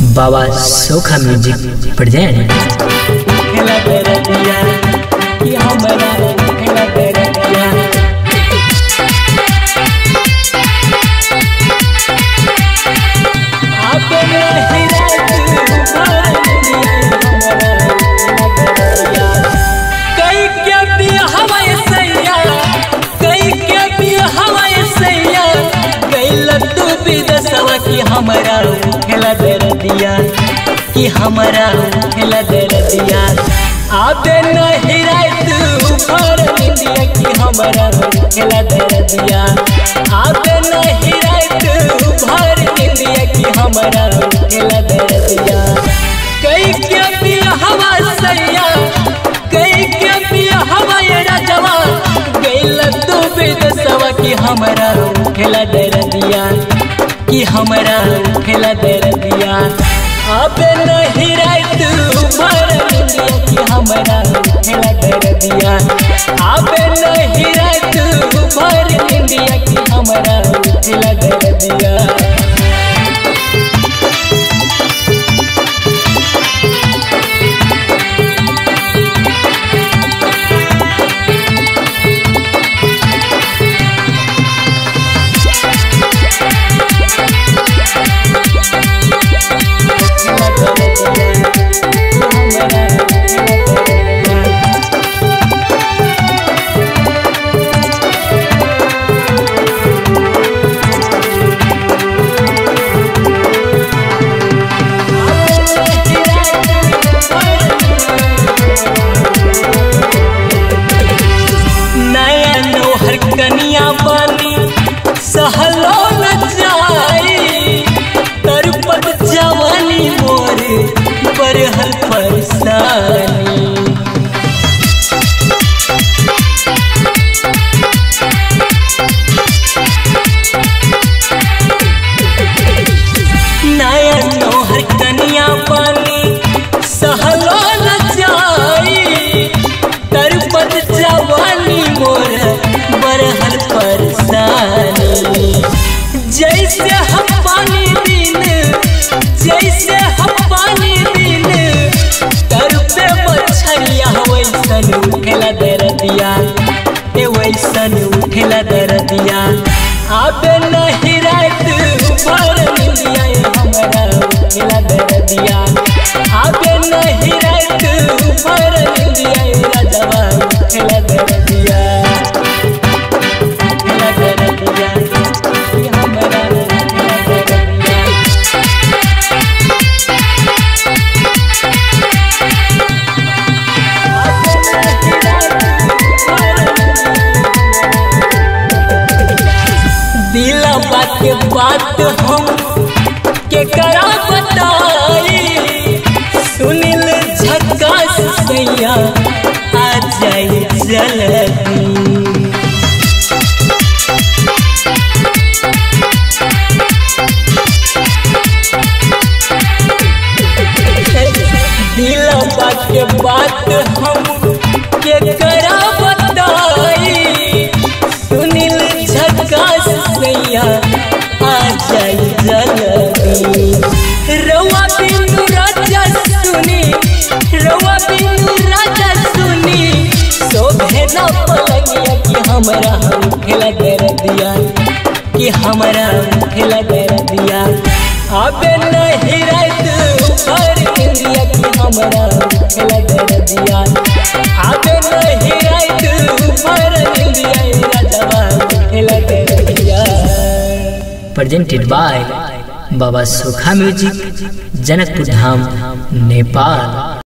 बाबा सोखा music present. हमारा खेला दर दिया कि हमारा खेला दर दिया आबे नहीं रात भर दिया कि हमारा खेला दर दिया आबे नहीं रात भर दिया कि हमारा खेला दर दिया कई क्या पिया हवा सैया कई क्या पिया हवा राजवा गैल तू बेदसवा कि हमारा खेला दर दिया कि हमारा खेला दर दिया आबे नहीं रात भर दिया कि हमारा खेला दर दिया आबे नहीं रात भर दिया कि हमारा खेला दर दिया। कनिया बानी सहलो न जाई तरपत जवानी मोर बरहल फरसानी नया नोहर कनिया बानी सहलो न जाई तरपत जवानी मोर बरहल फरसानी जैसे हम पानी दिन जैसे हम पानी दिन तरपे मछरिया वैसन उठेला दर दिया वैसन उठेला दर दिया आबे नहीं रात भर दिया हमारा उठेला दर दिया आबे नहीं रात भर दिया राजवा उठेला दर दिया। दिला के बात हम के करा बताई सुनील झक्कास सैया आ जाए जल्दी दिला के बात हम के करा बताई सुनील झक्कास सैया आ जाए जल्दी रवा बिनु राजा सुनी रवा बिनु राजा सुनी शोभे न पलंगिया कि हमारा खेला दर दिया कि हमारा खेला दर दिया आबे नहीं रात भर दिया कि हमारा खेला दर दिया आबे नहीं रात भर दिया राजवा खेला दर दिया। प्रेजेंटेड बाय बाबा सोखा म्यूजिक, जनकपुर धाम, नेपाल।